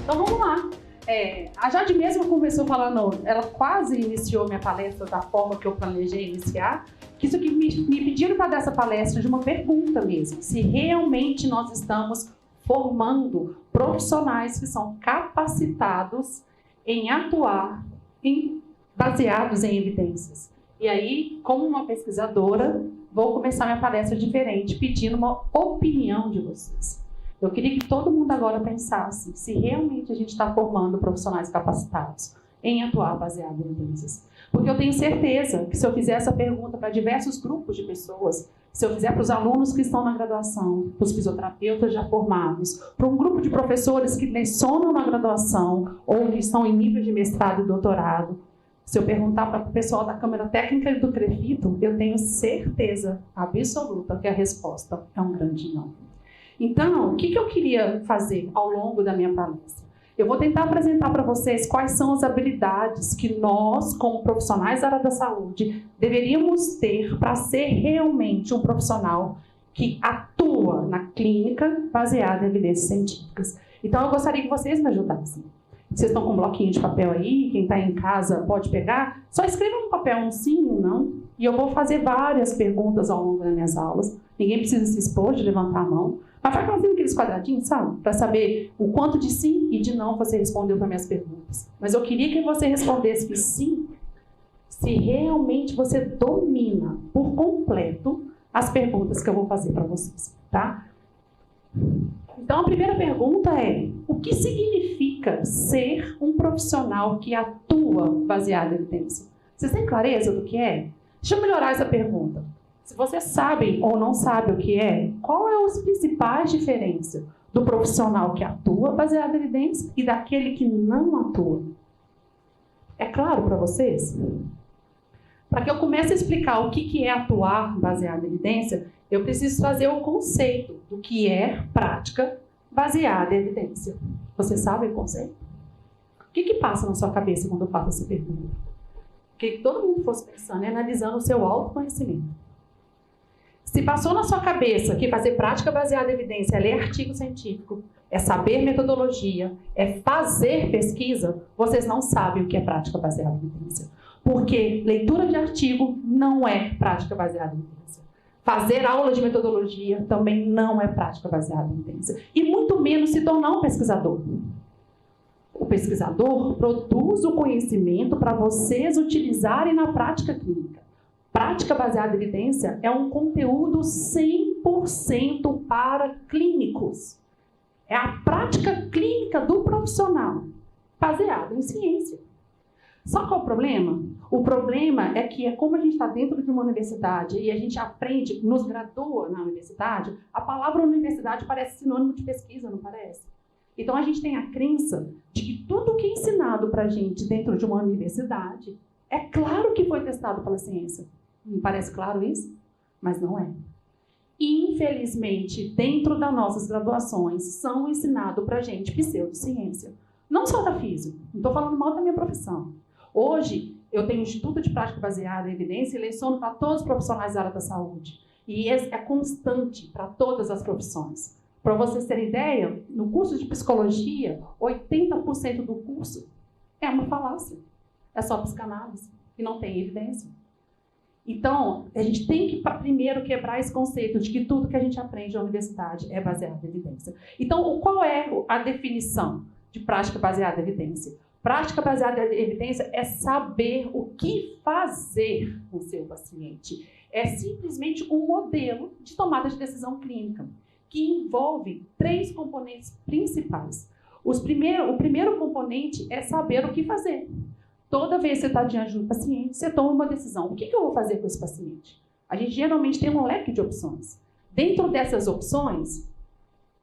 Então vamos lá. A Jade mesmo começou falando, ela quase iniciou minha palestra da forma que eu planejei iniciar, que isso que me pediram para dar essa palestra de uma pergunta mesmo, se realmente nós estamos formando profissionais que são capacitados em atuar baseados em evidências. E aí, como uma pesquisadora, vou começar minha palestra diferente, pedindo uma opinião de vocês. Eu queria que todo mundo agora pensasse se realmente a gente está formando profissionais capacitados em atuar baseado em evidências. Porque eu tenho certeza que se eu fizer essa pergunta para diversos grupos de pessoas, se eu fizer para os alunos que estão na graduação, para os fisioterapeutas já formados, para um grupo de professores que lecionam na graduação ou que estão em nível de mestrado e doutorado, se eu perguntar para o pessoal da Câmara Técnica e do CREFITO, eu tenho certeza absoluta que a resposta é um grande não. Então, o que eu queria fazer ao longo da minha palestra? Eu vou tentar apresentar para vocês quais são as habilidades que nós, como profissionais da área da saúde, deveríamos ter para ser realmente um profissional que atua na clínica baseada em evidências científicas. Então, eu gostaria que vocês me ajudassem. Vocês estão com um bloquinho de papel aí, quem está em casa pode pegar. Só escreva no papel um sim ou um não. E eu vou fazer várias perguntas ao longo das minhas aulas. Ninguém precisa se expor de levantar a mão. Mas faz aqueles quadradinhos, sabe? Para saber o quanto de sim e de não você respondeu para minhas perguntas. Mas eu queria que você respondesse que sim, se realmente você domina por completo as perguntas que eu vou fazer para vocês, tá? Então, a primeira pergunta é: o que significa ser um profissional que atua baseado em evidência? Vocês têm clareza do que é? Deixa eu melhorar essa pergunta. Se vocês sabem ou não sabem o que é, qual é as principais diferenças do profissional que atua baseado em evidência e daquele que não atua? É claro para vocês? Para que eu comece a explicar o que é atuar baseado em evidência, eu preciso trazer o conceito do que é prática baseada em evidência. Você sabe o conceito? O que passa na sua cabeça quando eu faço essa pergunta? Que todo mundo fosse pensando e analisando o seu autoconhecimento. Se passou na sua cabeça que fazer prática baseada em evidência é ler artigo científico, é saber metodologia, é fazer pesquisa, vocês não sabem o que é prática baseada em evidência. Porque leitura de artigo não é prática baseada em evidência. Fazer aula de metodologia também não é prática baseada em evidência. E muito menos se tornar um pesquisador. O pesquisador produz o conhecimento para vocês utilizarem na prática clínica. Prática baseada em evidência é um conteúdo 100% para clínicos. É a prática clínica do profissional, baseada em ciência. Só qual é o problema? O problema é que, como a gente está dentro de uma universidade e a gente aprende, nos gradua na universidade, a palavra universidade parece sinônimo de pesquisa, não parece? Então, a gente tem a crença de que tudo que é ensinado para a gente dentro de uma universidade é claro que foi testado pela ciência. Não parece claro isso? Mas não é. Infelizmente, dentro das nossas graduações, são ensinados para a gente pseudociência. Não só da física, não estou falando mal da minha profissão. Hoje, eu tenho um Instituto de Prática Baseada em Evidência e leciono para todos os profissionais da área da saúde. E é constante para todas as profissões. Para vocês terem ideia, no curso de psicologia, 80% do curso é uma falácia. É só psicanálise e não tem evidência. Então, a gente tem que, primeiro, quebrar esse conceito de que tudo que a gente aprende na universidade é baseado em evidência. Então, qual é a definição de prática baseada em evidência? Prática baseada em evidência é saber o que fazer com o seu paciente. É simplesmente um modelo de tomada de decisão clínica, que envolve 3 componentes principais. O primeiro componente é saber o que fazer. Toda vez que você está diante de um paciente, você toma uma decisão. O que eu vou fazer com esse paciente? A gente geralmente tem um leque de opções. Dentro dessas opções,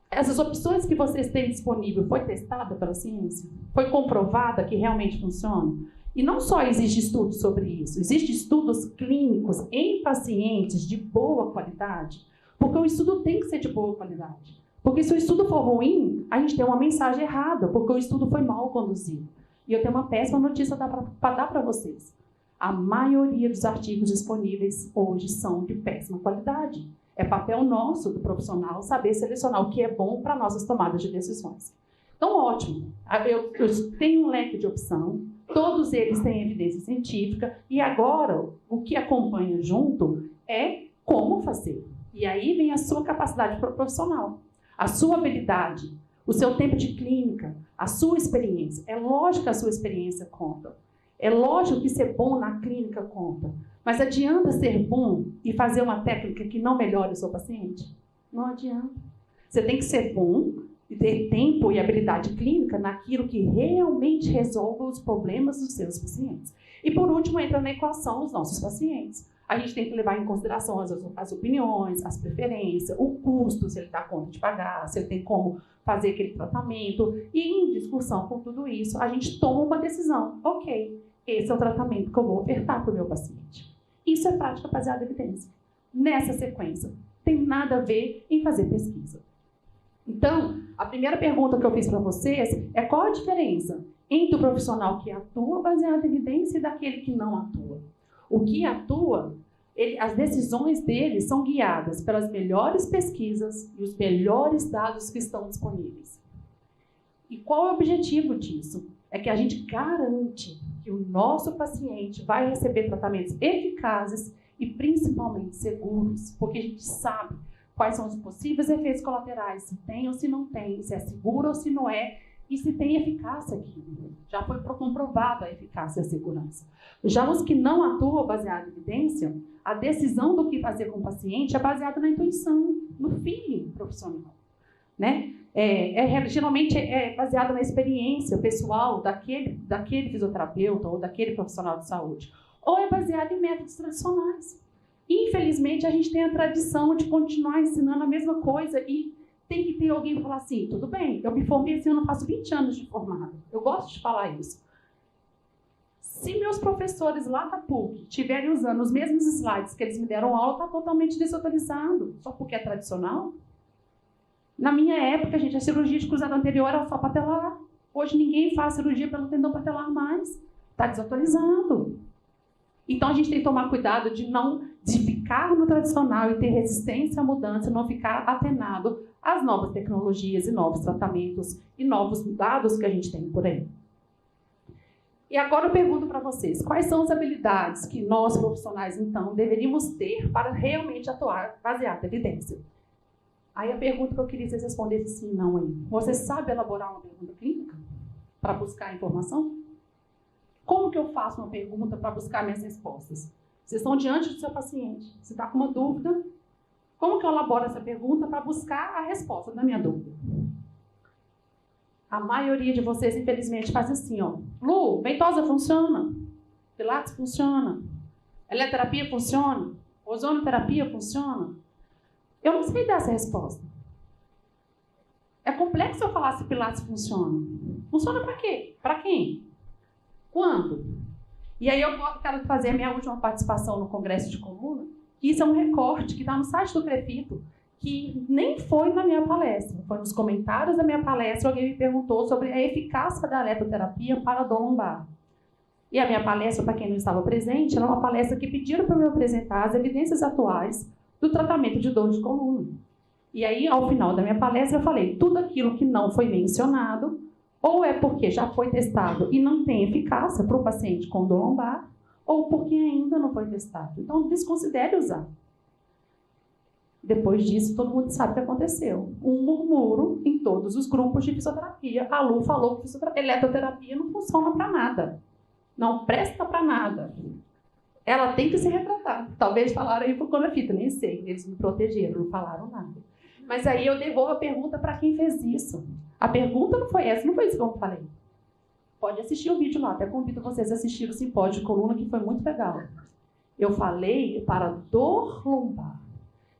essas opções que vocês têm disponível foi testada pela ciência? Foi comprovada que realmente funciona? E não só existe estudo sobre isso, existem estudos clínicos em pacientes de boa qualidade, porque o estudo tem que ser de boa qualidade. Porque se o estudo for ruim, a gente tem uma mensagem errada, porque o estudo foi mal conduzido. E eu tenho uma péssima notícia para dar para vocês. A maioria dos artigos disponíveis hoje são de péssima qualidade. É papel nosso, do profissional, saber selecionar o que é bom para nossas tomadas de decisões. Então, ótimo. Eu tenho um leque de opção, todos eles têm evidência científica, e agora o que acompanha junto é como fazer. E aí vem a sua capacidade profissional, a sua habilidade, o seu tempo de clínica, a sua experiência. É lógico que a sua experiência conta. É lógico que ser bom na clínica conta. Mas adianta ser bom e fazer uma técnica que não melhore o seu paciente? Não adianta. Você tem que ser bom e ter tempo e habilidade clínica naquilo que realmente resolva os problemas dos seus pacientes. E por último, entra na equação os nossos pacientes. A gente tem que levar em consideração as opiniões, as preferências, o custo, se ele dá conta de pagar, se ele tem como fazer aquele tratamento. E em discussão com tudo isso, a gente toma uma decisão. Ok, esse é o tratamento que eu vou ofertar para o meu paciente. Isso é prática baseada em evidência. Nessa sequência, tem nada a ver em fazer pesquisa. Então, a primeira pergunta que eu fiz para vocês é qual a diferença entre o profissional que atua baseado em evidência e daquele que não atua. O que atua, as decisões dele são guiadas pelas melhores pesquisas e os melhores dados que estão disponíveis. E qual é o objetivo disso? É que a gente garante que o nosso paciente vai receber tratamentos eficazes e principalmente seguros, porque a gente sabe quais são os possíveis efeitos colaterais, se tem ou se não tem, se é seguro ou se não é, e se tem eficácia aqui. Já foi comprovada a eficácia e a segurança. Já os que não atuam baseado em evidência, a decisão do que fazer com o paciente é baseada na intuição, no feeling profissional, né? Geralmente é baseado na experiência pessoal daquele fisioterapeuta ou daquele profissional de saúde. Ou é baseado em métodos tradicionais. Infelizmente, a gente tem a tradição de continuar ensinando a mesma coisa e tem que ter alguém para falar assim, tudo bem, eu me formei esse ano, eu faço 20 anos de formado. Eu gosto de falar isso. Se meus professores lá da PUC estiverem usando os mesmos slides que eles me deram aula, está totalmente desatualizado, só porque é tradicional. Na minha época, gente, a cirurgia de cruzado anterior era só patelar. Hoje ninguém faz cirurgia pelo tendão patelar mais. Está desatualizado. Então a gente tem que tomar cuidado de ficar no tradicional e ter resistência à mudança, não ficar atenado às novas tecnologias e novos tratamentos e novos dados que a gente tem por aí. E agora eu pergunto para vocês, quais são as habilidades que nós profissionais, então, deveríamos ter para realmente atuar baseado em evidência? Aí a pergunta que eu queria que vocês respondessem sim, não aí. Você sabe elaborar uma pergunta clínica para buscar informação? Como que eu faço uma pergunta para buscar minhas respostas? Vocês estão diante do seu paciente, você está com uma dúvida, como que eu elaboro essa pergunta para buscar a resposta da minha dúvida? A maioria de vocês, infelizmente, faz assim, ó. Lu, ventosa funciona? Pilates funciona? Eletroterapia funciona? Ozonoterapia funciona? Eu não sei dar essa resposta. É complexo eu falar se Pilates funciona. Funciona para quê? Para quem? Quando? E aí eu quero fazer a minha última participação no Congresso de Coluna, que isso é um recorte que está no site do CREFITO, que nem foi na minha palestra, foi nos comentários da minha palestra, alguém me perguntou sobre a eficácia da eletroterapia para a dor lombar. E a minha palestra, para quem não estava presente, era uma palestra que pediram para eu apresentar as evidências atuais do tratamento de dor de coluna. E aí, ao final da minha palestra, eu falei, tudo aquilo que não foi mencionado, ou é porque já foi testado e não tem eficácia para o paciente com dor lombar, ou porque ainda não foi testado. Então, desconsidere usar. Depois disso, todo mundo sabe o que aconteceu. Um murmúrio em todos os grupos de fisioterapia. A Lu falou que eletroterapia não funciona para nada. Não presta para nada. Ela tem que se retratar. Talvez falaram aí por conta da fita, nem sei. Eles me protegeram, não falaram nada. Mas aí eu devolvo a pergunta para quem fez isso. A pergunta não foi essa, não foi isso que eu falei. Pode assistir o vídeo lá, até convido vocês a assistir o simpósio de coluna, que foi muito legal. Eu falei para dor lombar.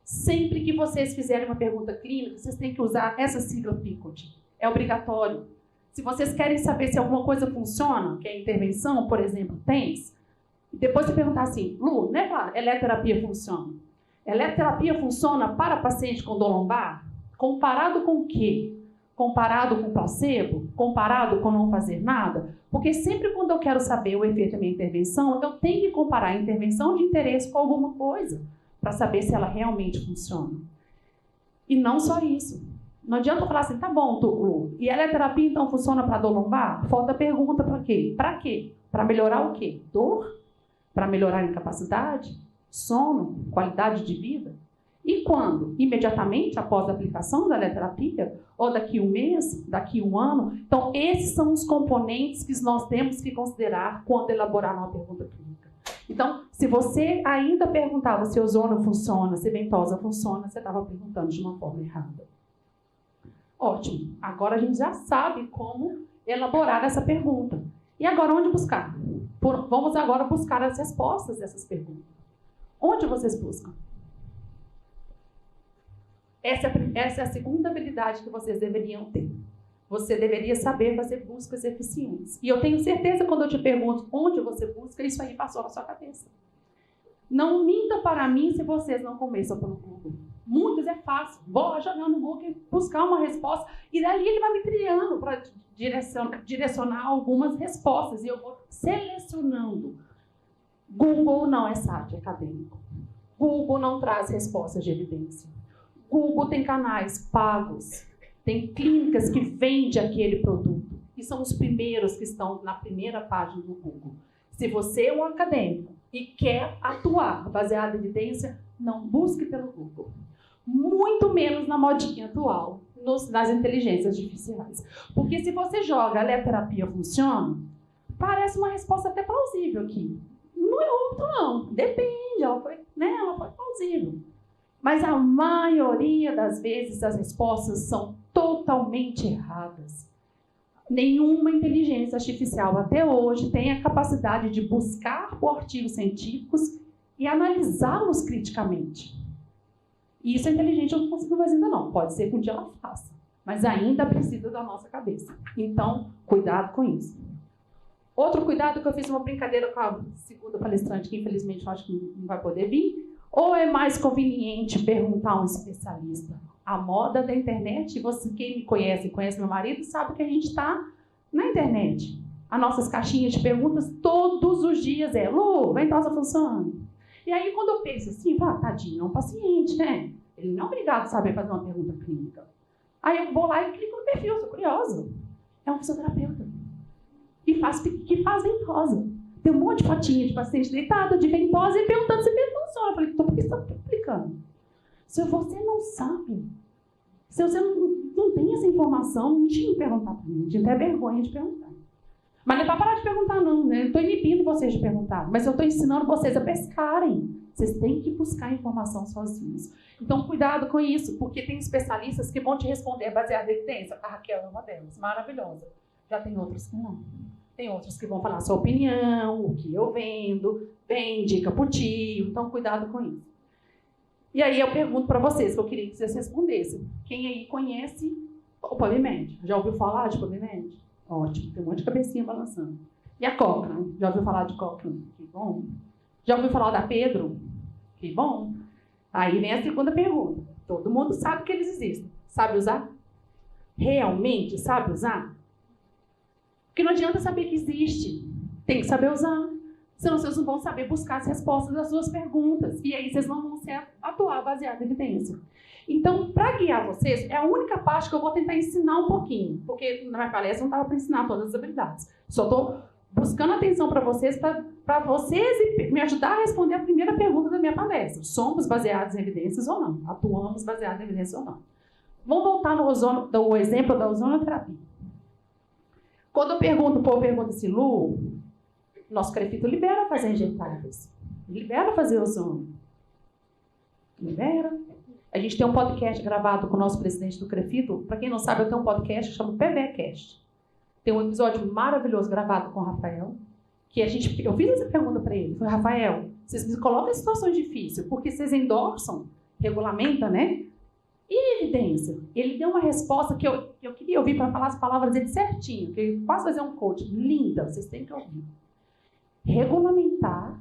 Sempre que vocês fizerem uma pergunta clínica, vocês têm que usar essa sigla PICOT. É obrigatório. Se vocês querem saber se alguma coisa funciona, que é intervenção, por exemplo, TENS, depois você perguntar assim, Lu, né, claro, eletroterapia funciona? Eletroterapia funciona para paciente com dor lombar? Comparado com o quê? Comparado com placebo? Comparado com não fazer nada? Porque sempre quando eu quero saber o efeito da minha intervenção, eu tenho que comparar a intervenção de interesse com alguma coisa, para saber se ela realmente funciona. E não só isso. Não adianta falar assim, tá bom, Lu, e a eletroterapia então funciona para dor lombar? Falta a pergunta para quê? Para quê? Para melhorar o quê? Dor? Para melhorar a incapacidade? Sono? Qualidade de vida? E quando? Imediatamente após a aplicação da eletroterapia? Ou daqui um mês? Daqui um ano? Então, esses são os componentes que nós temos que considerar quando elaborar uma pergunta clínica. Então, se você ainda perguntava se ozono funciona, se ventosa funciona, você estava perguntando de uma forma errada. Ótimo. Agora a gente já sabe como elaborar essa pergunta. E agora, onde buscar? Vamos agora buscar as respostas dessas perguntas. Onde vocês buscam? Essa é a segunda habilidade que vocês deveriam ter. Você deveria saber fazer buscas eficientes. E eu tenho certeza, quando eu te pergunto onde você busca, isso aí passou na sua cabeça. Não minta para mim se vocês não começam pelo Google. Muitos é fácil. Vou jogar no Google e buscar uma resposta. E dali ele vai me triando para direcionar algumas respostas. E eu vou selecionando. Google não é site acadêmico. Google não traz respostas de evidência. Google tem canais pagos. Tem clínicas que vendem aquele produto. E são os primeiros que estão na primeira página do Google. Se você é um acadêmico e quer atuar baseado em evidência, não busque pelo Google. Muito menos na modinha atual, nas inteligências artificiais. Porque se você joga a eletroterapia funciona, parece uma resposta até plausível aqui. Não é outro, não. Depende, ela foi plausível. Mas a maioria das vezes as respostas são totalmente erradas. Nenhuma inteligência artificial até hoje tem a capacidade de buscar por artigos científicos e analisá-los criticamente. E isso a inteligência não conseguiu fazer ainda não. Pode ser que um dia ela faça, mas ainda precisa da nossa cabeça. Então, cuidado com isso. Outro cuidado que eu fiz uma brincadeira com a segunda palestrante, que infelizmente eu acho que não vai poder vir. Ou é mais conveniente perguntar a um especialista? A moda da internet, quem me conhece, conhece meu marido, sabe que a gente está na internet. As nossas caixinhas de perguntas todos os dias Lu, ventosa funciona? E aí quando eu penso assim, tadinho, é um paciente, né? Ele não é obrigado a saber fazer uma pergunta clínica. Aí eu vou lá e clico no perfil, sou curiosa. É um fisioterapeuta. Que faz ventosa. Tem um monte de fotinha de paciente deitado, de ventosa, e perguntando se funciona. Eu falei, por que você está publicando? Se você não sabe, se você não tem essa informação, não tinha que perguntar para mim, tinha até vergonha de perguntar. Mas não é para parar de perguntar, não, né? Eu estou inibindo vocês de perguntar, mas eu estou ensinando vocês a pescarem. Vocês têm que buscar informação sozinhos. Então, cuidado com isso, porque tem especialistas que vão te responder baseado em evidência. A Raquel é uma delas, maravilhosa. Já tem outros que não. Tem outros que vão falar a sua opinião, o que eu vendo, indica pro tio. Então, cuidado com isso. E aí eu pergunto para vocês, que eu queria que vocês respondessem. Quem aí conhece o PubMed? Já ouviu falar de PubMed? Ótimo, tem um monte de cabecinha balançando. E a Cochrane? Já ouviu falar de Cochrane? Que bom. Já ouviu falar da Pedro? Que bom. Aí vem a segunda pergunta. Todo mundo sabe que eles existem. Sabe usar? Realmente sabe usar? Porque não adianta saber que existe. Tem que saber usar. Senão vocês não vão saber buscar as respostas das suas perguntas. E aí vocês não vão atuar baseado em evidência. Então, para guiar vocês, é a única parte que eu vou tentar ensinar um pouquinho. Porque na minha palestra não estava para ensinar todas as habilidades. Só estou buscando atenção para vocês me ajudar a responder a primeira pergunta da minha palestra. Somos baseados em evidências ou não? Atuamos baseados em evidências ou não? Vamos voltar no exemplo da ozonoterapia. Quando eu pergunto, o povo pergunta assim, Lu, nosso crefito libera fazer injetáveis. Libera fazer ozono. Libera. A gente tem um podcast gravado com o nosso presidente do crefito. Para quem não sabe, eu tenho um podcast que chama PVCast. Tem um episódio maravilhoso gravado com o Rafael, que eu fiz essa pergunta para ele. Falei, Rafael, vocês me colocam em situações difíceis, porque vocês endossam, regulamentam, né? E a evidência? Ele deu uma resposta que eu queria ouvir para falar as palavras dele certinho, que eu quase fazer um coach. Linda, vocês têm que ouvir. Regulamentar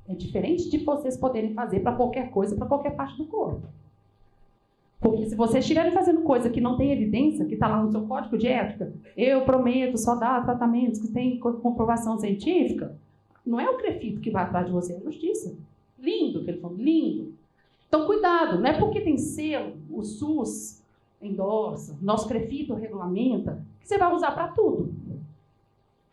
é diferente de vocês poderem fazer para qualquer coisa, para qualquer parte do corpo. Porque se vocês estiverem fazendo coisa que não tem evidência, que está lá no seu código de ética, eu prometo só dar tratamentos que têm comprovação científica, não é o crefito que vai atrás de você, é a justiça. Lindo, que ele falou, lindo. Então, cuidado, não é porque tem selo, o SUS, endorsa, nosso CREFITO regulamenta, que você vai usar para tudo.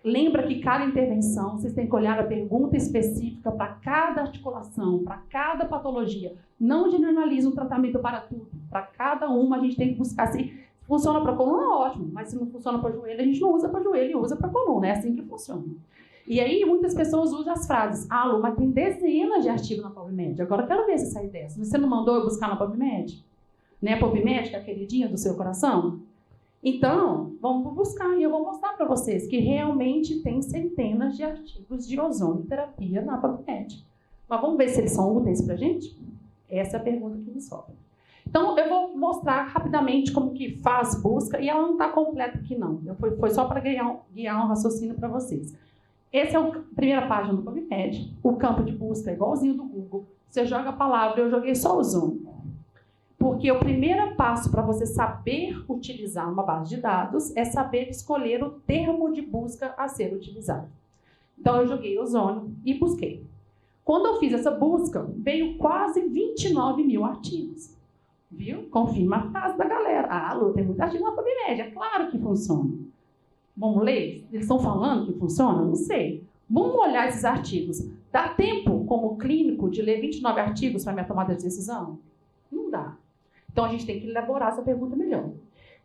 Lembra que cada intervenção, vocês têm que olhar a pergunta específica para cada articulação, para cada patologia. Não generaliza um tratamento para tudo. Para cada uma, a gente tem que buscar se funciona para coluna, ótimo. Mas se não funciona para joelho, a gente não usa para joelho e usa para coluna. É assim que funciona. E aí, muitas pessoas usam as frases. Ah, Lu, mas tem dezenas de artigos na PubMed. Agora, eu quero ver se sai dessa. Você não mandou eu buscar na PubMed? Né? A PubMed, que é a queridinha do seu coração? Então, vamos buscar e eu vou mostrar para vocês que realmente tem centenas de artigos de ozonoterapia na PubMed. Mas vamos ver se eles são úteis para a gente? Essa é a pergunta que me sobra. Então, eu vou mostrar rapidamente como que faz busca, e ela não está completa aqui não. Foi só para guiar um raciocínio para vocês. Essa é a primeira página do PubMed. O campo de busca é igualzinho do Google. Você joga a palavra, eu joguei só ozônio. Porque o primeiro passo para você saber utilizar uma base de dados é saber escolher o termo de busca a ser utilizado. Então, eu joguei ozônio e busquei. Quando eu fiz essa busca, veio quase 29 mil artigos. Viu? Confirma a frase da galera. Ah, Lu, tem muito artigo na PubMed. É claro que funciona. Vamos ler? Eles estão falando que funciona? Não sei. Vamos olhar esses artigos. Dá tempo, como clínico, de ler 29 artigos para minha tomada de decisão? Não dá. Então, a gente tem que elaborar essa pergunta melhor.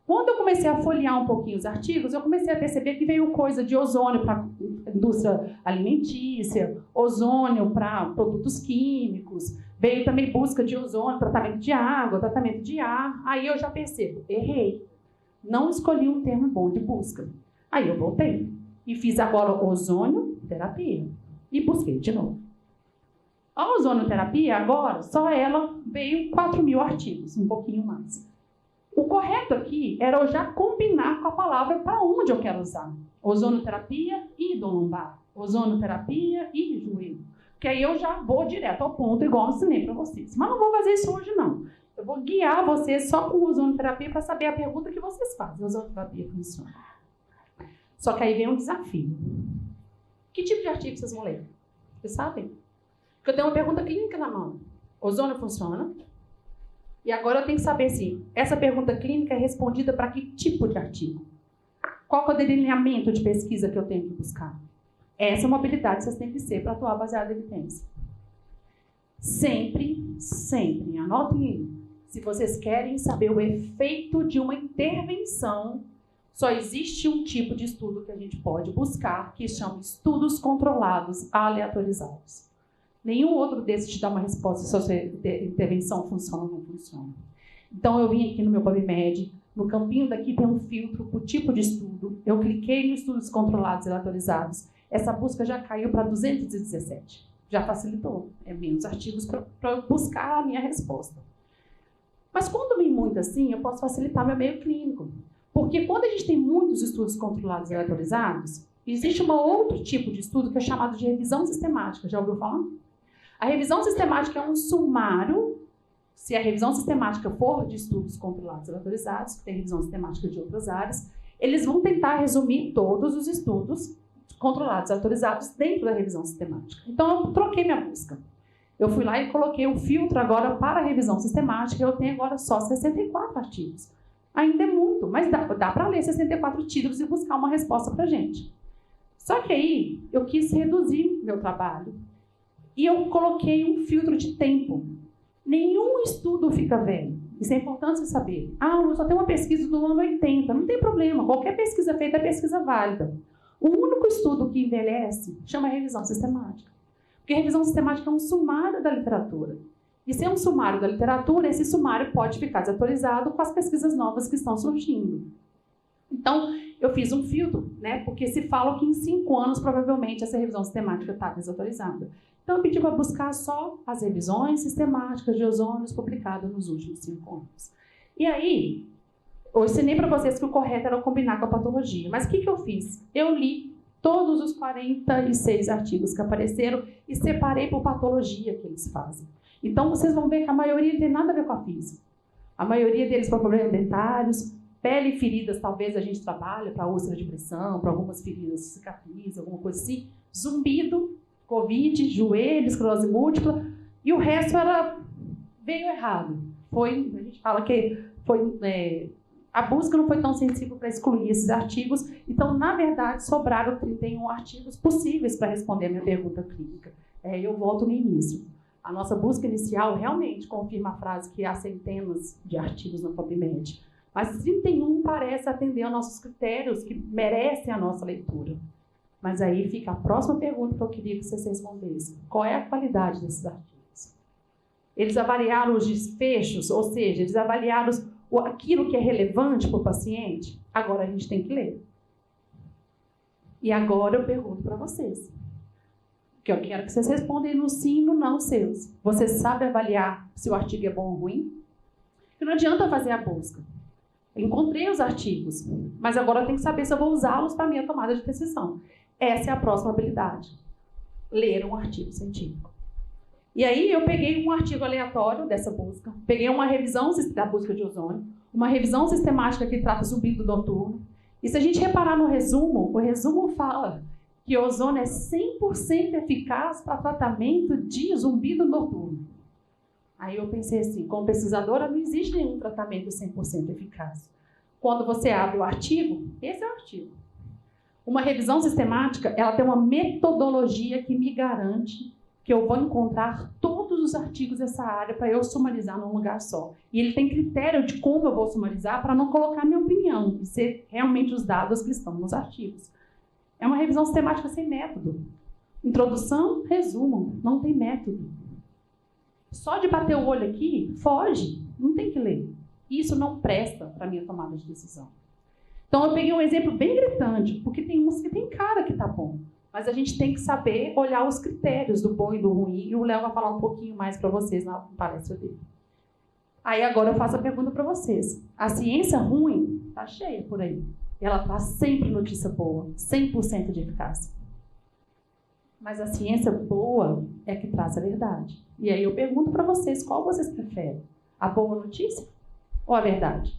Quando eu comecei a folhear um pouquinho os artigos, eu comecei a perceber que veio coisa de ozônio para indústria alimentícia, ozônio para produtos químicos, veio também busca de ozônio, tratamento de água, tratamento de ar. Aí eu já percebo, errei. Não escolhi um termo bom de busca. Aí eu voltei e fiz agora ozonioterapia e busquei de novo. A ozonioterapia, agora, só ela veio 4 mil artigos, um pouquinho mais. O correto aqui era eu já combinar com a palavra para onde eu quero usar. Ozonioterapia e dor lombar. Ozonioterapia e joelho. Que aí eu já vou direto ao ponto, igual eu ensinei para vocês. Mas não vou fazer isso hoje, não. Eu vou guiar vocês só com ozonioterapia para saber a pergunta que vocês fazem. A ozonioterapia funciona. Só que aí vem um desafio. Que tipo de artigo vocês vão ler? Vocês sabem? Porque eu tenho uma pergunta clínica na mão. Ozônio funciona? E agora eu tenho que saber se essa pergunta clínica é respondida para que tipo de artigo? Qual é o delineamento de pesquisa que eu tenho que buscar? Essa é uma habilidade que vocês têm que ser para atuar baseada em evidência. Sempre, sempre, anotem aí. Se vocês querem saber o efeito de uma intervenção, só existe um tipo de estudo que a gente pode buscar, que chama estudos controlados aleatorizados. Nenhum outro desses te dá uma resposta se a sua intervenção funciona ou não funciona. Então, eu vim aqui no meu PubMed, no campinho daqui tem um filtro por tipo de estudo. Eu cliquei nos estudos controlados aleatorizados. Essa busca já caiu para 217. Já facilitou. É menos artigos para eu buscar a minha resposta. Mas quando vem muito assim, eu posso facilitar meu meio clínico. Porque quando a gente tem muitos estudos controlados aleatorizados, existe um outro tipo de estudo que é chamado de revisão sistemática. Já ouviu falar? A revisão sistemática é um sumário. Se a revisão sistemática for de estudos controlados aleatorizados, que tem revisão sistemática de outras áreas, eles vão tentar resumir todos os estudos controlados aleatorizados dentro da revisão sistemática. Então, eu troquei minha busca. Eu fui lá e coloquei o filtro agora para a revisão sistemática. Eu tenho agora só 64 artigos. Ainda é muito, mas dá para ler 64 títulos e buscar uma resposta para a gente. Só que aí, eu quis reduzir meu trabalho. E eu coloquei um filtro de tempo. Nenhum estudo fica velho. Isso é importante você saber. Ah, eu só tenho uma pesquisa do ano 80. Não tem problema. Qualquer pesquisa feita é pesquisa válida. O único estudo que envelhece chama revisão sistemática. Porque a revisão sistemática é um sumário da literatura. E se é um sumário da literatura, esse sumário pode ficar desatualizado com as pesquisas novas que estão surgindo. Então, eu fiz um filtro, né? Porque se fala que em 5 anos, provavelmente, essa revisão sistemática está desatualizada. Então, eu pedi para buscar só as revisões sistemáticas de ozônios publicadas nos últimos 5 anos. E aí, eu ensinei para vocês que o correto era combinar com a patologia. Mas o que eu fiz? Eu li todos os 46 artigos que apareceram e separei por patologia que eles fazem. Então, vocês vão ver que a maioria não tem nada a ver com a física. A maioria deles para problemas dentários, pele e feridas, talvez a gente trabalhe para úlcera de pressão, para algumas feridas, cicatriz, alguma coisa assim. Zumbido, Covid, joelho, esclerose múltipla, e o resto veio errado. A gente fala que a busca não foi tão sensível para excluir esses artigos, então, na verdade, sobraram 31 artigos possíveis para responder a minha pergunta clínica. Eu volto no início. A nossa busca inicial realmente confirma a frase que há centenas de artigos no PubMed, mas 31 parece atender aos nossos critérios que merecem a nossa leitura. Mas aí fica a próxima pergunta que eu queria que vocês respondessem. Qual é a qualidade desses artigos? Eles avaliaram os desfechos, ou seja, eles avaliaram aquilo que é relevante para o paciente? Agora a gente tem que ler. E agora eu pergunto para vocês. Que eu quero que vocês respondam no sim e no não seus. Você sabe avaliar se o artigo é bom ou ruim? Porque não adianta fazer a busca. Encontrei os artigos, mas agora eu tenho que saber se eu vou usá-los para a minha tomada de decisão. Essa é a próxima habilidade. Ler um artigo científico. E aí eu peguei um artigo aleatório dessa busca, peguei uma revisão da busca de ozônio, uma revisão sistemática que trata zumbido noturno. E se a gente reparar no resumo, o resumo fala que o ozônio é 100% eficaz para tratamento de zumbido noturno. Aí eu pensei assim, como pesquisadora, não existe nenhum tratamento 100% eficaz. Quando você abre o artigo, esse é o artigo. Uma revisão sistemática, ela tem uma metodologia que me garante que eu vou encontrar todos os artigos dessa área para eu sumarizar num lugar só. E ele tem critério de como eu vou sumarizar para não colocar minha opinião e ser realmente os dados que estão nos artigos. É uma revisão sistemática sem método. Introdução, resumo, não tem método. Só de bater o olho aqui, foge, não tem que ler. Isso não presta para a minha tomada de decisão. Então eu peguei um exemplo bem gritante, porque tem uns que tem cara que tá bom. Mas a gente tem que saber olhar os critérios do bom e do ruim, e o Léo vai falar um pouquinho mais para vocês na palestra dele. Aí agora eu faço a pergunta para vocês. A ciência ruim tá cheia por aí. Ela traz sempre notícia boa, 100% de eficácia. Mas a ciência boa é que traz a verdade. E aí eu pergunto para vocês, qual vocês preferem? A boa notícia ou a verdade?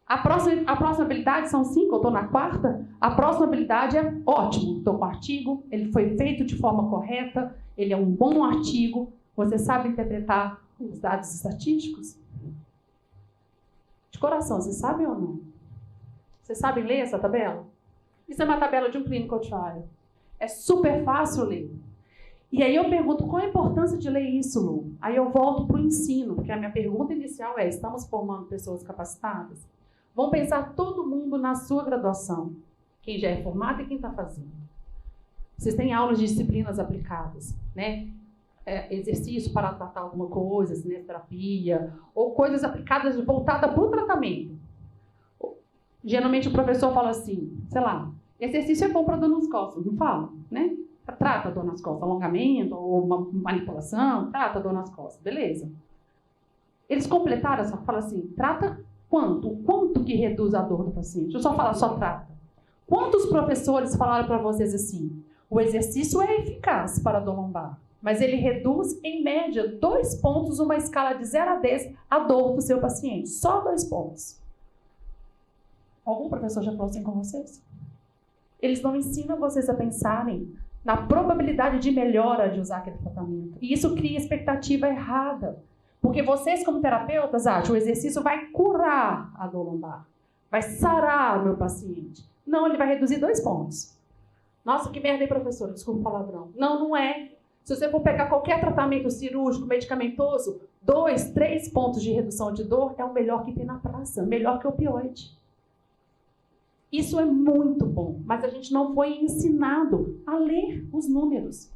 A próxima habilidade, são 5, eu estou na 4ª. A próxima habilidade é ótimo. Estou com o artigo, ele foi feito de forma correta, ele é um bom artigo. Você sabe interpretar os dados estatísticos? De coração, vocês sabem ou não? Vocês sabem ler essa tabela? Isso é uma tabela de um clinical trial. É super fácil ler. E aí eu pergunto, qual a importância de ler isso, Lu? Aí eu volto para o ensino, porque a minha pergunta inicial é, estamos formando pessoas capacitadas? Vamos pensar todo mundo na sua graduação. Quem já é formado e quem está fazendo. Vocês têm aulas de disciplinas aplicadas, né? Exercício para tratar alguma coisa, cineterapia, ou coisas aplicadas voltadas para o tratamento. Geralmente o professor fala assim, sei lá, exercício é bom para dor nas costas, não fala, né? Trata a dor nas costas, alongamento ou uma manipulação, trata a dor nas costas, beleza. Eles completaram, só fala assim, trata quanto? O quanto que reduz a dor do paciente? Eu só falo, só trata. Quantos professores falaram para vocês assim, o exercício é eficaz para a dor lombar, mas ele reduz, em média, 2 pontos, uma escala de 0 a 10, a dor do seu paciente. Só 2 pontos. Algum professor já falou assim com vocês? Eles não ensinam vocês a pensarem na probabilidade de melhora de usar aquele tratamento. E isso cria expectativa errada. Porque vocês, como terapeutas, acham que o exercício vai curar a dor lombar. Vai sarar o meu paciente. Não, ele vai reduzir 2 pontos. Nossa, que merda, hein, professora? Desculpa o palavrão. Não, não é. Se você for pegar qualquer tratamento cirúrgico, medicamentoso, 2, 3 pontos de redução de dor é o melhor que tem na praça. Melhor que o opioide. Isso é muito bom, mas a gente não foi ensinado a ler os números.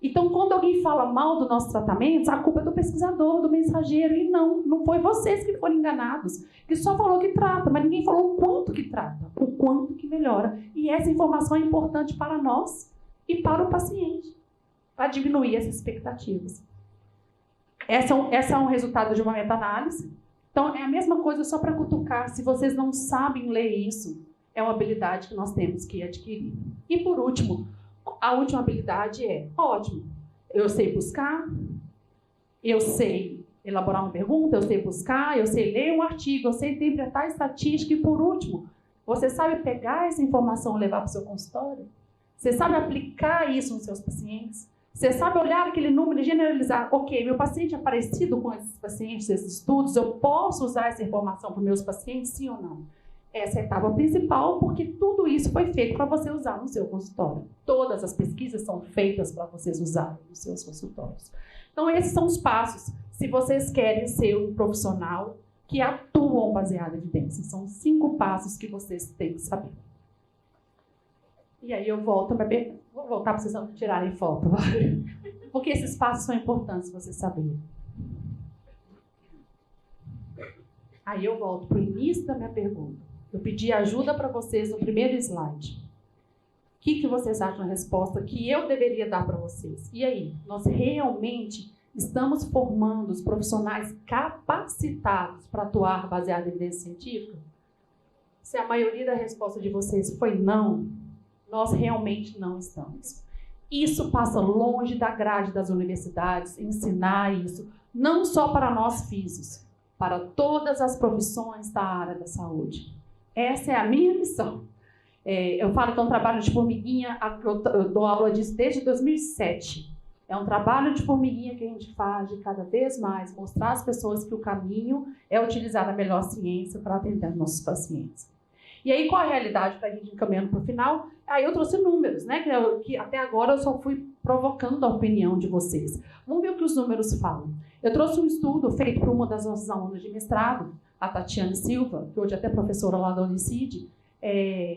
Então, quando alguém fala mal do nosso tratamento, a culpa é do pesquisador, do mensageiro. E não foi vocês que foram enganados. Que só falou que trata, mas ninguém falou o quanto que trata, o quanto que melhora. E essa informação é importante para nós e para o paciente, para diminuir essas expectativas. Essa é um resultado de uma meta-análise. Então, é a mesma coisa só para cutucar. Se vocês não sabem ler isso, é uma habilidade que nós temos que adquirir. E por último, a última habilidade é, ótimo, eu sei buscar, eu sei elaborar uma pergunta, eu sei buscar, eu sei ler um artigo, eu sei interpretar estatística e por último, você sabe pegar essa informação e levar para o seu consultório? Você sabe aplicar isso nos seus pacientes? Você sabe olhar aquele número e generalizar, ok, meu paciente é parecido com esses pacientes, esses estudos, eu posso usar essa informação para os meus pacientes, sim ou não? Essa é a etapa principal, porque tudo isso foi feito para você usar no seu consultório. Todas as pesquisas são feitas para vocês usarem nos seus consultórios. Então, esses são os passos. Se vocês querem ser um profissional que atuam baseado em evidência, são 5 passos que vocês têm que saber. E aí eu volto para ver. Vou voltar para vocês não tirarem foto. Porque esses passos são importantes vocês saberem. Aí eu volto para o início da minha pergunta. Eu pedi ajuda para vocês no primeiro slide. O que vocês acham da resposta que eu deveria dar para vocês? E aí, nós realmente estamos formando os profissionais capacitados para atuar baseado em evidência científica? Se a maioria da resposta de vocês foi não, nós realmente não estamos. Isso passa longe da grade das universidades, ensinar isso, não só para nós físicos, para todas as profissões da área da saúde. Essa é a minha missão. Eu falo que é um trabalho de formiguinha, eu dou aula disso desde 2007. É um trabalho de formiguinha que a gente faz de cada vez mais, mostrar às pessoas que o caminho é utilizar a melhor ciência para atender nossos pacientes. E aí, qual a realidade para a gente encaminhando para o final? Aí eu trouxe números, né? Que até agora eu só fui provocando a opinião de vocês. Vamos ver o que os números falam. Eu trouxe um estudo feito por uma das nossas alunas de mestrado, a Tatiane Silva, que hoje é até professora lá da Unicid.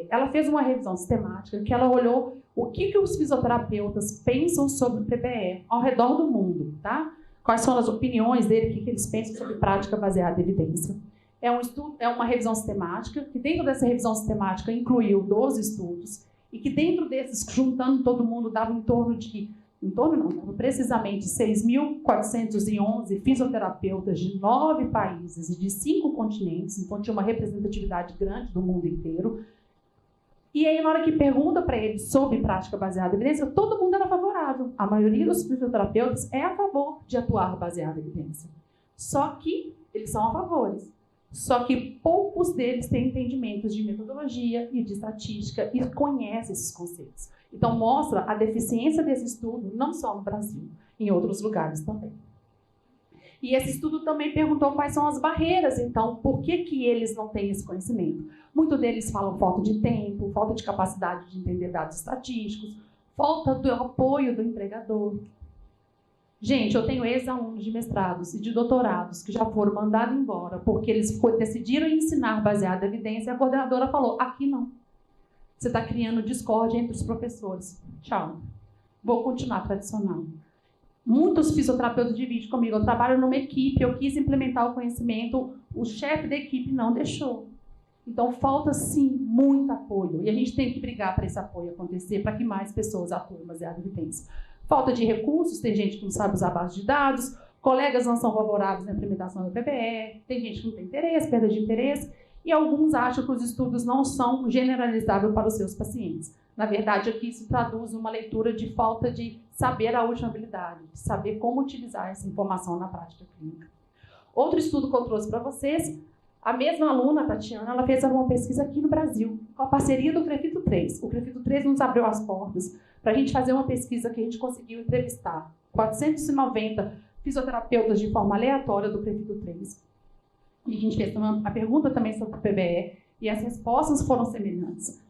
Ela fez uma revisão sistemática que ela olhou o que os fisioterapeutas pensam sobre o PBE ao redor do mundo, tá? Quais são as opiniões dele, o que eles pensam sobre prática baseada em evidência. É uma revisão sistemática, que dentro dessa revisão sistemática incluiu 12 estudos, e que dentro desses, juntando todo mundo, dava dava precisamente 6.411 fisioterapeutas de 9 países e de 5 continentes, então tinha uma representatividade grande do mundo inteiro. E aí, na hora que pergunta para eles sobre prática baseada em evidência, todo mundo era favorável. A maioria dos fisioterapeutas é a favor de atuar baseado em evidência. Só que eles são a favores. Só que poucos deles têm entendimentos de metodologia e de estatística e conhecem esses conceitos. Então, mostra a deficiência desse estudo, não só no Brasil, em outros lugares também. E esse estudo também perguntou quais são as barreiras, então, por que eles não têm esse conhecimento? Muitos deles falam falta de tempo, falta de capacidade de entender dados estatísticos, falta do apoio do empregador. Gente, eu tenho ex-alunos de mestrados e de doutorados que já foram mandados embora porque eles decidiram ensinar baseado em evidência e a coordenadora falou, aqui não. Você está criando discórdia entre os professores. Tchau. Vou continuar tradicional. Muitos fisioterapeutas dividem comigo. Eu trabalho numa equipe, eu quis implementar o conhecimento, o chefe da equipe não deixou. Então, falta, sim, muito apoio. E a gente tem que brigar para esse apoio acontecer, para que mais pessoas atuem baseado em evidência. Falta de recursos, tem gente que não sabe usar a base de dados, colegas não são favoráveis na implementação do PBE, tem gente que não tem interesse, perda de interesse, e alguns acham que os estudos não são generalizáveis para os seus pacientes. Na verdade, aqui isso traduz uma leitura de falta de saber a última habilidade, de saber como utilizar essa informação na prática clínica. Outro estudo que eu trouxe para vocês, a mesma aluna, a Tatiana, ela fez uma pesquisa aqui no Brasil, com a parceria do CREFITO 3. O CREFITO 3 nos abriu as portas para a gente fazer uma pesquisa que a gente conseguiu entrevistar 490 fisioterapeutas de forma aleatória do CREFITO 3. E a gente fez a pergunta também sobre o PBE, e as respostas foram semelhantes.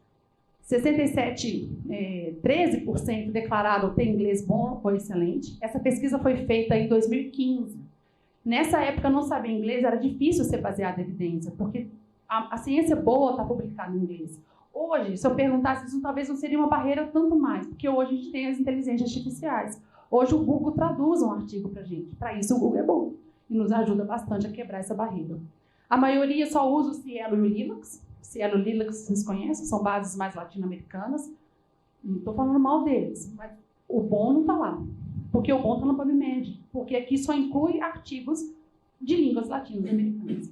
13% declararam ter inglês bom ou excelente. Essa pesquisa foi feita em 2015. Nessa época, não saber inglês era difícil ser baseado em evidência, porque a ciência boa está publicada em inglês. Hoje, se eu perguntasse isso, talvez não seria uma barreira tanto mais, porque hoje a gente tem as inteligências artificiais. Hoje o Google traduz um artigo para a gente. Para isso, o Google é bom e nos ajuda bastante a quebrar essa barreira. A maioria só usa o Cielo e o Linux. O Cielo e o Linux, vocês conhecem, são bases mais latino-americanas. Não estou falando mal deles, mas o bom não está lá. Porque o bom está no PubMed. Porque aqui só inclui artigos de línguas latino-americanas.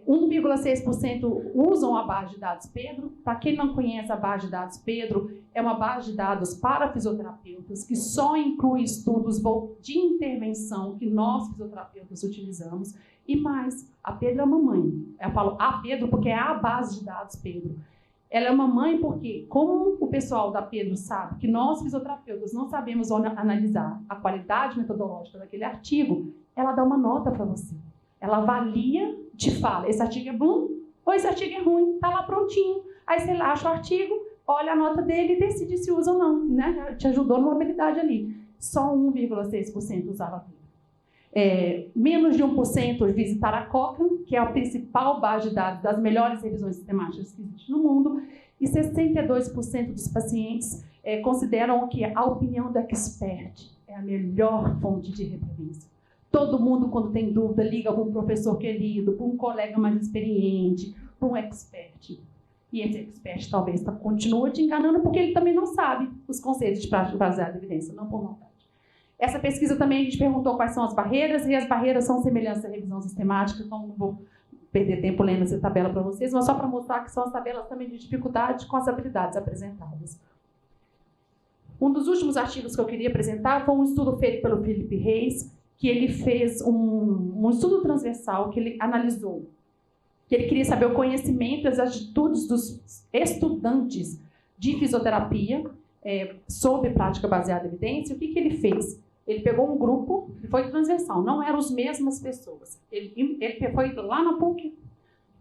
1,6% usam a base de dados Pedro. Para quem não conhece a base de dados Pedro, é uma base de dados para fisioterapeutas que só inclui estudos de intervenção que nós fisioterapeutas utilizamos. E mais, a Pedro é a mamãe. Eu falo a Pedro porque é a base de dados Pedro. Ela é uma mãe porque, como o pessoal da Pedro sabe que nós, fisioterapeutas, não sabemos analisar a qualidade metodológica daquele artigo, ela dá uma nota para você. Ela avalia, te fala, esse artigo é bom ou esse artigo é ruim, está lá prontinho. Aí você acha o artigo, olha a nota dele e decide se usa ou não. Né? Já te ajudou numa habilidade ali. Só 1,6% usava a Pedro. Menos de 1% visitaram a Cochrane, que é a principal base de dados das melhores revisões sistemáticas que existe no mundo, e 62% dos pacientes consideram que a opinião do expert é a melhor fonte de referência. Todo mundo, quando tem dúvida, liga para um professor querido, para um colega mais experiente, para um expert. E esse expert talvez continue te enganando porque ele também não sabe os conceitos de prática baseada em evidência, não por maldade. Essa pesquisa também a gente perguntou quais são as barreiras, e as barreiras são semelhantes à revisão sistemática, então não vou perder tempo lendo essa tabela para vocês, mas só para mostrar que são as tabelas também de dificuldade com as habilidades apresentadas. Um dos últimos artigos que eu queria apresentar foi um estudo feito pelo Felipe Reis, que ele fez um estudo transversal, que ele analisou, que ele queria saber o conhecimento e as atitudes dos estudantes de fisioterapia sobre prática baseada em evidência. O que ele fez? Ele pegou um grupo, foi transversal, não eram as mesmas pessoas. Ele foi lá na PUC,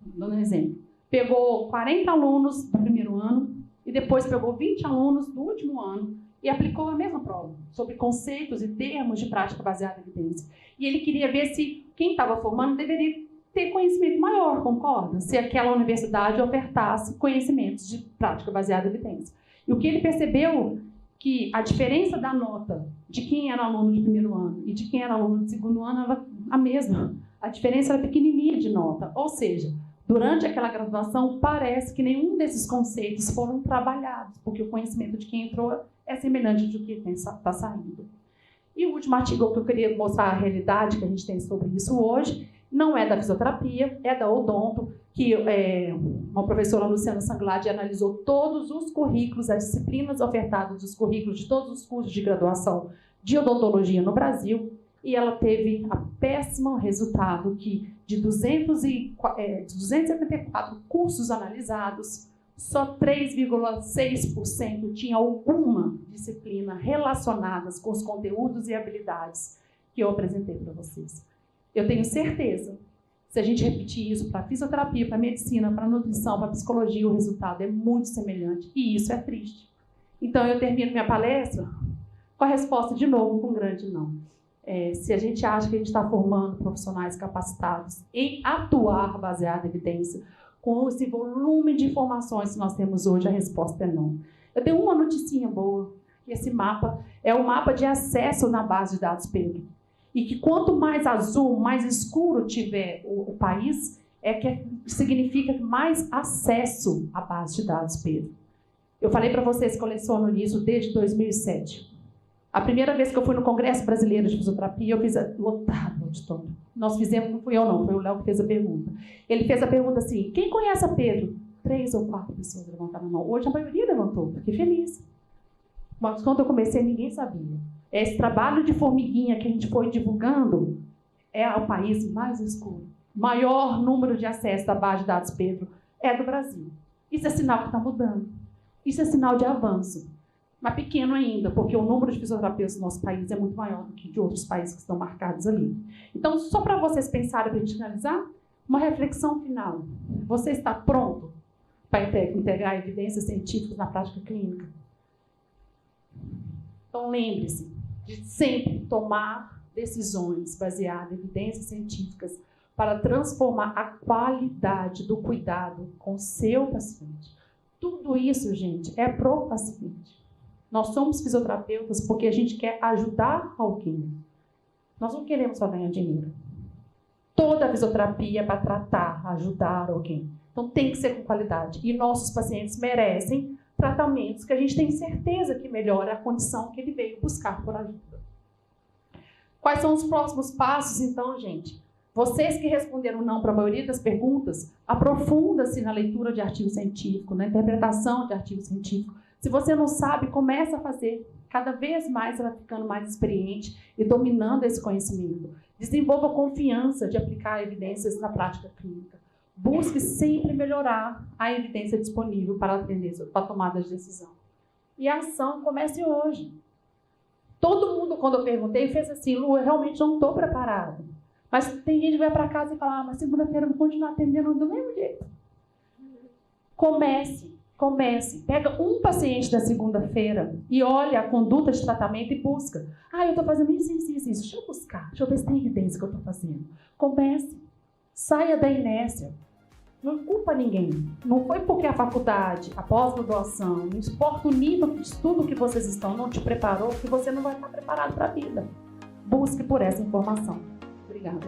dando um exemplo, pegou 40 alunos do primeiro ano e depois pegou 20 alunos do último ano e aplicou a mesma prova, sobre conceitos e termos de prática baseada em evidência. E ele queria ver se quem estava formando deveria ter conhecimento maior, concorda? Se aquela universidade ofertasse conhecimentos de prática baseada em evidência. E o que ele percebeu que a diferença da nota de quem era aluno de primeiro ano e de quem era aluno de segundo ano era a mesma. A diferença era pequenininha de nota. Ou seja, durante aquela graduação, parece que nenhum desses conceitos foram trabalhados, porque o conhecimento de quem entrou é semelhante do que está saindo. E o último artigo que eu queria mostrar a realidade que a gente tem sobre isso hoje, não é da fisioterapia, é da odonto, que uma professora, Luciana Sangladi, analisou todos os currículos, as disciplinas ofertadas dos currículos de todos os cursos de graduação de odontologia no Brasil, e ela teve a péssimo resultado que de 274 cursos analisados, só 3,6% tinha alguma disciplina relacionadas com os conteúdos e habilidades que eu apresentei para vocês. Eu tenho certeza, se a gente repetir isso para fisioterapia, para medicina, para nutrição, para psicologia, o resultado é muito semelhante. E isso é triste. Então, eu termino minha palestra com a resposta, de novo, com um grande não. Se a gente acha que a gente está formando profissionais capacitados em atuar baseado em evidência, com esse volume de informações que nós temos hoje, a resposta é não. Eu tenho uma noticinha boa, que esse mapa é o mapa de acesso na base de dados Pedro. E que quanto mais azul, mais escuro tiver o país, que significa mais acesso à base de dados Pedro. Eu falei para vocês que coleciono isso desde 2007. A primeira vez que eu fui no Congresso Brasileiro de Fisioterapia, eu fiz lotado auditório. Nós fizemos, não fui eu não, foi o Léo que fez a pergunta. Ele fez a pergunta assim, quem conhece a Pedro? 3 ou 4 pessoas levantaram a mão. Hoje a maioria levantou, fiquei feliz. Mas quando eu comecei, ninguém sabia. Esse trabalho de formiguinha que a gente foi divulgando é o país mais escuro. Maior número de acesso à base de dados Pedro é do Brasil. Isso é sinal que está mudando. Isso é sinal de avanço. Mas pequeno ainda, porque o número de fisioterapeutas no nosso país é muito maior do que de outros países que estão marcados ali. Então, só para vocês pensarem, para a gente finalizar, uma reflexão final. Você está pronto para integrar evidências científicas na prática clínica? Então, lembre-se de sempre tomar decisões baseadas em evidências científicas para transformar a qualidade do cuidado com o seu paciente. Tudo isso, gente, é pro paciente. Nós somos fisioterapeutas porque a gente quer ajudar alguém. Nós não queremos só ganhar dinheiro. Toda a fisioterapia é para tratar, ajudar alguém. Então, tem que ser com qualidade. E nossos pacientes merecem tratamentos que a gente tem certeza que melhora a condição que ele veio buscar por ajuda. Quais são os próximos passos, então, gente? Vocês que responderam não para a maioria das perguntas, aprofunda-se na leitura de artigo científico, na interpretação de artigo científico. Se você não sabe, começa a fazer. Cada vez mais você vai ficando mais experiente e dominando esse conhecimento. Desenvolva confiança de aplicar evidências na prática clínica. Busque sempre melhorar a evidência disponível para atender, para tomada de decisão. E a ação comece hoje. Todo mundo, quando eu perguntei, fez assim: Lu, eu realmente não estou preparado. Mas tem gente que vai para casa e fala: mas segunda-feira eu vou continuar atendendo do mesmo jeito. Comece. Pega um paciente da segunda-feira e olha a conduta de tratamento e busca. Eu estou fazendo isso. Deixa eu buscar. Deixa eu ver se tem evidência que eu estou fazendo. Comece. Saia da inércia. Não culpa ninguém. Não foi porque a faculdade, a pós-graduação, não importa o nível de estudo que vocês estão, não te preparou, que você não vai estar preparado para a vida. Busque por essa informação. Obrigada.